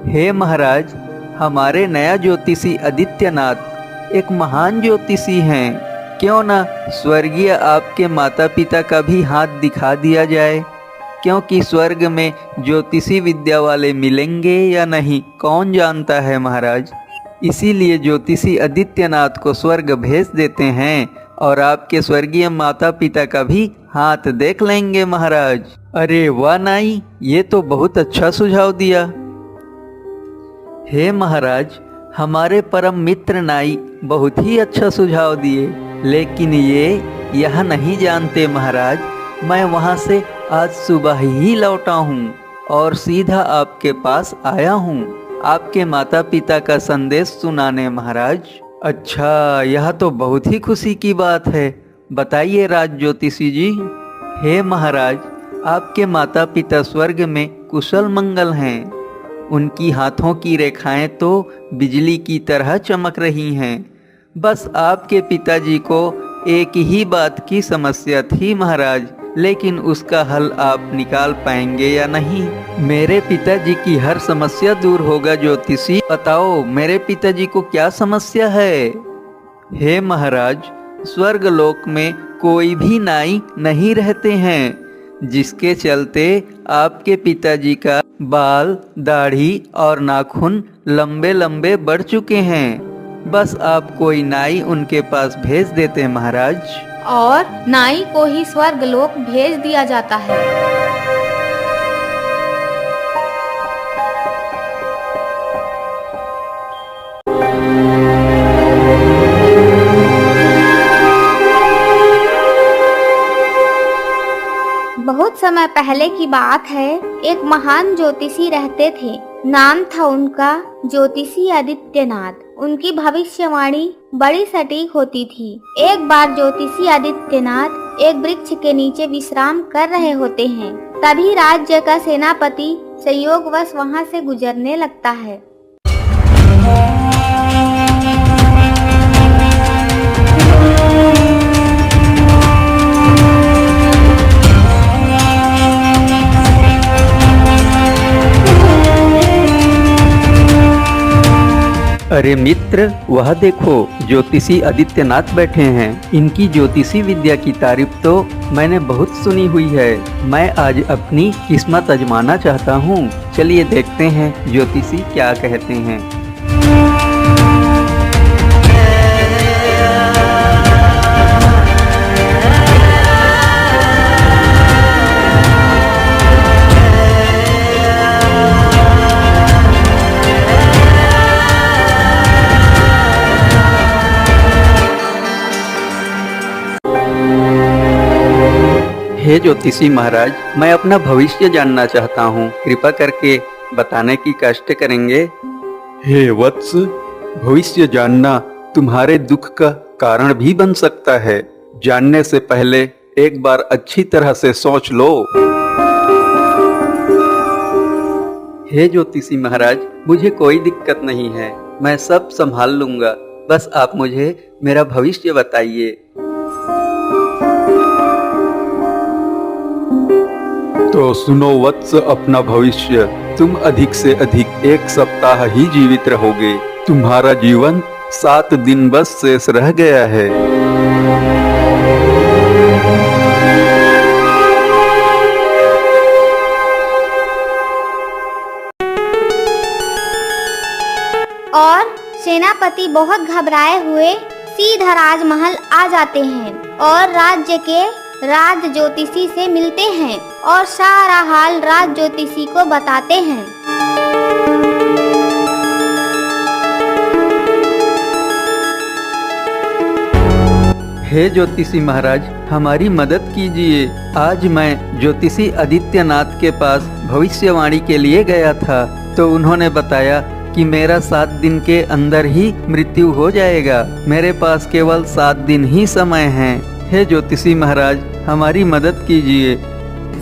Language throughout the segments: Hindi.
हे महाराज, हमारे नया ज्योतिषी आदित्यनाथ एक महान ज्योतिषी हैं। क्यों न स्वर्गीय आपके माता पिता का भी हाथ दिखा दिया जाए, क्योंकि स्वर्ग में ज्योतिषी विद्या वाले मिलेंगे या नहीं कौन जानता है महाराज। इसीलिए ज्योतिषी आदित्यनाथ को स्वर्ग भेज देते हैं और आपके स्वर्गीय माता पिता का भी हाथ देख लेंगे महाराज। अरे वाह नाई, ये तो बहुत अच्छा सुझाव दिया। हे महाराज, हमारे परम मित्र नाई बहुत ही अच्छा सुझाव दिए, लेकिन ये यह नहीं जानते महाराज, मैं वहाँ से आज सुबह ही लौटा हूँ और सीधा आपके पास आया हूँ आपके माता पिता का संदेश सुनाने महाराज। अच्छा, यह तो बहुत ही खुशी की बात है। बताइए राज ज्योतिषी जी। हे महाराज, आपके माता पिता स्वर्ग में कुशल मंगल हैं। उनकी हाथों की रेखाएं तो बिजली की तरह चमक रही हैं। बस आपके पिताजी को एक ही बात की समस्या थी महाराज, लेकिन उसका हल आप निकाल पाएंगे या नहीं? मेरे पिताजी की हर समस्या दूर होगा ज्योतिषी। बताओ मेरे पिताजी को क्या समस्या है? हे महाराज, स्वर्ग लोक में कोई भी नाई नहीं रहते हैं, जिसके चलते आपके पिताजी का बाल, दाढ़ी और नाखून लंबे लंबे बढ़ चुके हैं। बस आप कोई नाई उनके पास भेज देते महाराज, और नाई को ही स्वर्ग लोक भेज दिया जाता है। बहुत समय पहले की बात है, एक महान ज्योतिषी रहते थे। नाम था उनका ज्योतिषी आदित्यनाथ। उनकी भविष्यवाणी बड़ी सटीक होती थी। एक बार ज्योतिषी आदित्यनाथ एक वृक्ष के नीचे विश्राम कर रहे होते हैं। तभी राज्य का सेनापति संयोगवश वहां से गुजरने लगता है। अरे मित्र, वह देखो, ज्योतिषी आदित्यनाथ बैठे हैं। इनकी ज्योतिषी विद्या की तारीफ तो मैंने बहुत सुनी हुई है। मैं आज अपनी किस्मत आजमाना चाहता हूँ। चलिए देखते हैं ज्योतिषी क्या कहते हैं। हे ज्योतिषी महाराज, मैं अपना भविष्य जानना चाहता हूँ। कृपा करके बताने की कष्ट करेंगे। हे वत्स, भविष्य जानना तुम्हारे दुख का कारण भी बन सकता है। जानने से पहले एक बार अच्छी तरह से सोच लो। हे ज्योतिषी महाराज, मुझे कोई दिक्कत नहीं है, मैं सब संभाल लूंगा। बस आप मुझे मेरा भविष्य बताइए। तो सुनो वत्स, अपना भविष्य। तुम अधिक से अधिक 1 सप्ताह ही जीवित रहोगे। तुम्हारा जीवन 7 दिन बस शेष रह गया है। और सेनापति बहुत घबराए हुए सीधा राजमहल आ जाते हैं और राज्य के राज ज्योतिषी से मिलते हैं और सारा हाल राज ज्योतिषी को बताते हैं। हे ज्योतिषी महाराज, हमारी मदद कीजिए। आज मैं ज्योतिषी आदित्यनाथ के पास भविष्यवाणी के लिए गया था, तो उन्होंने बताया कि मेरा 7 दिन के अंदर ही मृत्यु हो जाएगा। मेरे पास केवल 7 दिन ही समय है। हे ज्योतिषी महाराज, हमारी मदद कीजिए।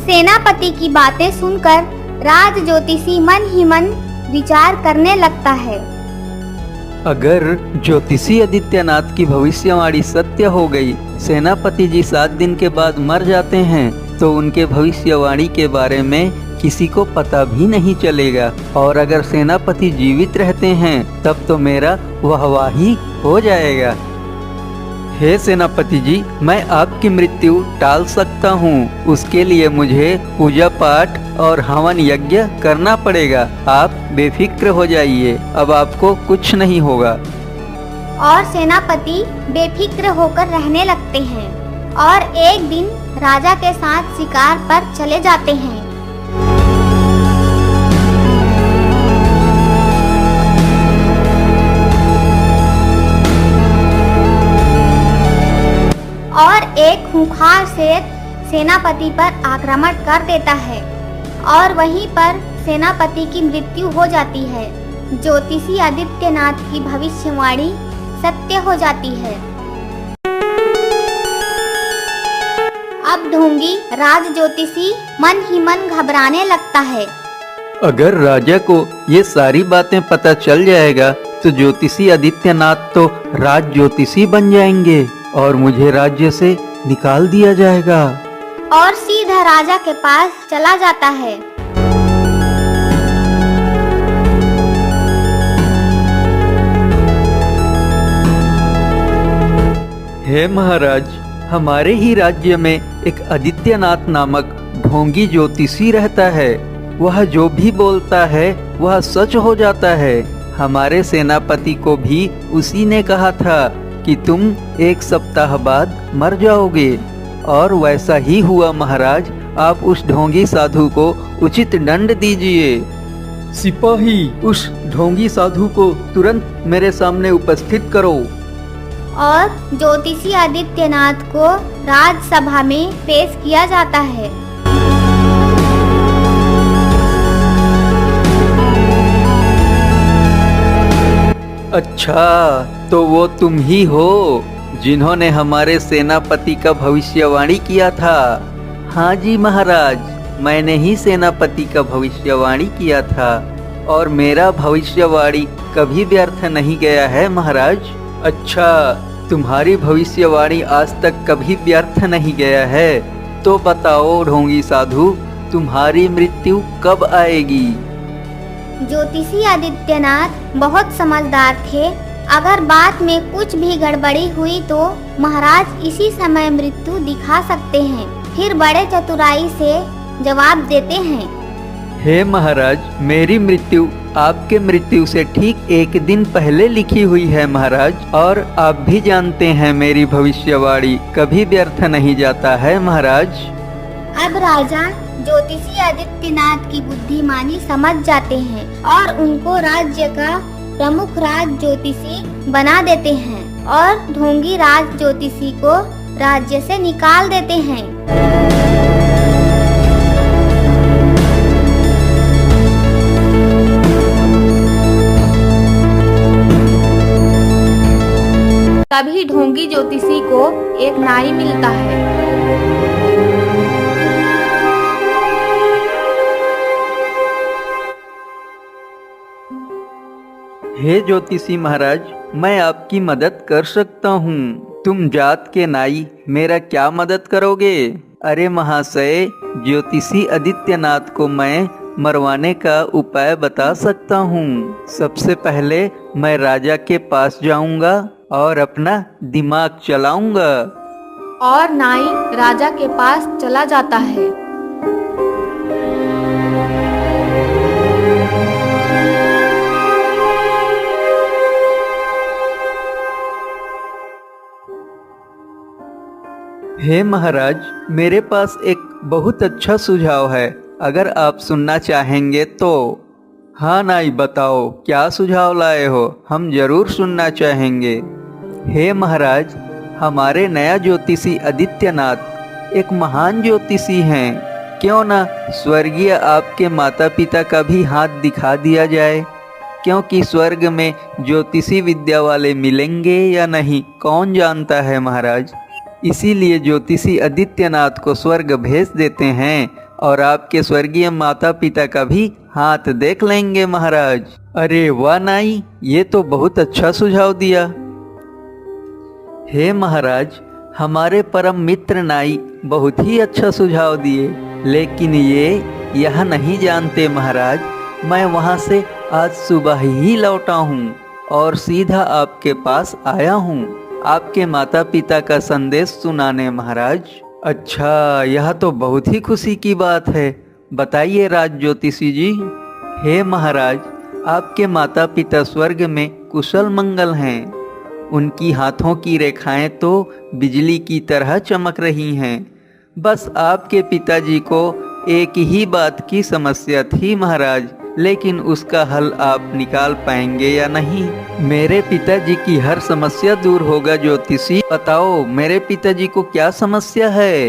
सेनापति की बातें सुनकर राज ज्योतिषी मन ही मन विचार करने लगता है। अगर ज्योतिषी आदित्यनाथ की भविष्यवाणी सत्य हो गई, सेनापति जी 7 दिन के बाद मर जाते हैं, तो उनके भविष्यवाणी के बारे में किसी को पता भी नहीं चलेगा, और अगर सेनापति जीवित रहते हैं तब तो मेरा वाहवाही हो जाएगा। हे सेनापति जी, मैं आपकी मृत्यु टाल सकता हूँ। उसके लिए मुझे पूजा पाठ और हवन यज्ञ करना पड़ेगा। आप बेफिक्र हो जाइए, अब आपको कुछ नहीं होगा। और सेनापति बेफिक्र होकर रहने लगते हैं और एक दिन राजा के साथ शिकार पर चले जाते हैं। और एक खूंखार शेर सेनापति पर आक्रमण कर देता है और वहीं पर सेनापति की मृत्यु हो जाती है। ज्योतिषी आदित्यनाथ की भविष्यवाणी सत्य हो जाती है। अब ढोंगी राज ज्योतिषी मन ही मन घबराने लगता है। अगर राजा को ये सारी बातें पता चल जाएगा तो ज्योतिषी आदित्यनाथ तो राज ज्योतिषी बन जाएंगे और मुझे राज्य से निकाल दिया जाएगा। और सीधा राजा के पास चला जाता है। हे महाराज, हमारे ही राज्य में एक आदित्यनाथ नामक ढोंगी ज्योतिषी रहता है। वह जो भी बोलता है वह सच हो जाता है। हमारे सेनापति को भी उसी ने कहा था कि तुम 1 सप्ताह बाद मर जाओगे, और वैसा ही हुआ महाराज। आप उस ढोंगी साधु को उचित दंड दीजिए। सिपाही, उस ढोंगी साधु को तुरंत मेरे सामने उपस्थित करो। और ज्योतिषी आदित्यनाथ को राजसभा में पेश किया जाता है। अच्छा, तो वो तुम ही हो जिन्होंने हमारे सेनापति का भविष्यवाणी किया था। हाँ जी महाराज, मैंने ही सेनापति का भविष्यवाणी किया था और मेरा भविष्यवाणी कभी व्यर्थ नहीं गया है महाराज। अच्छा, तुम्हारी भविष्यवाणी आज तक कभी व्यर्थ नहीं गया है, तो बताओ ढोंगी साधु, तुम्हारी मृत्यु कब आएगी? ज्योतिषी आदित्यनाथ बहुत समझदार थे। अगर बात में कुछ भी गड़बड़ी हुई तो महाराज इसी समय मृत्यु दिखा सकते हैं। फिर बड़े चतुराई से जवाब देते हैं। हे महाराज, मेरी मृत्यु आपके मृत्यु से ठीक 1 दिन पहले लिखी हुई है महाराज, और आप भी जानते हैं मेरी भविष्यवाणी कभी व्यर्थ नहीं जाता है महाराज। अब राजा ज्योतिषी आदित्यनाथ की बुद्धिमानी समझ जाते हैं और उनको राज्य का प्रमुख राज ज्योतिषी बना देते हैं और ढोंगी राज ज्योतिषी को राज्य से निकाल देते हैं। तभी ढोंगी ज्योतिषी को एक नाई मिलता है। हे ज्योतिषी महाराज, मैं आपकी मदद कर सकता हूँ। तुम जात के नाई मेरा क्या मदद करोगे? अरे महाशय, ज्योतिषी आदित्यनाथ को मैं मरवाने का उपाय बता सकता हूँ। सबसे पहले मैं राजा के पास जाऊंगा और अपना दिमाग चलाऊंगा। और नाई राजा के पास चला जाता है। हे महाराज, मेरे पास एक बहुत अच्छा सुझाव है, अगर आप सुनना चाहेंगे तो। हाँ नाई, बताओ क्या सुझाव लाए हो, हम जरूर सुनना चाहेंगे। हे महाराज, हमारे नया ज्योतिषी आदित्यनाथ एक महान ज्योतिषी हैं। क्यों ना स्वर्गीय आपके माता पिता का भी हाथ दिखा दिया जाए, क्योंकि स्वर्ग में ज्योतिषी विद्या वाले मिलेंगे या नहीं कौन जानता है महाराज। इसीलिए ज्योतिषी आदित्यनाथ को स्वर्ग भेज देते हैं और आपके स्वर्गीय माता पिता का भी हाथ देख लेंगे महाराज। अरे वाह नाई, ये तो बहुत अच्छा सुझाव दिया। हे महाराज, हमारे परम मित्र नाई बहुत ही अच्छा सुझाव दिए, लेकिन ये यह नहीं जानते महाराज, मैं वहाँ से आज सुबह ही लौटा हूँ और सीधा आपके पास आया हूँ आपके माता पिता का संदेश सुनाने महाराज। अच्छा, यह तो बहुत ही खुशी की बात है। बताइए राज ज्योतिषी जी। हे महाराज, आपके माता पिता स्वर्ग में कुशल मंगल हैं। उनकी हाथों की रेखाएं तो बिजली की तरह चमक रही हैं। बस आपके पिताजी को एक ही बात की समस्या थी महाराज, लेकिन उसका हल आप निकाल पाएंगे या नहीं? मेरे पिताजी की हर समस्या दूर होगा ज्योतिषी। बताओ मेरे पिताजी को क्या समस्या है?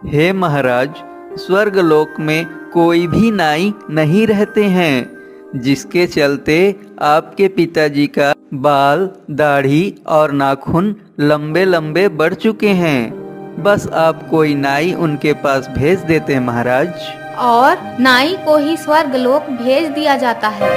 हे महाराज, स्वर्गलोक में कोई भी नाई नहीं रहते हैं, जिसके चलते आपके पिताजी का बाल, दाढ़ी और नाखून लंबे लंबे बढ़ चुके हैं। बस आप कोई नाई उनके पास भेज देते महाराज। और नाई को ही स्वर्गलोक भेज दिया जाता है।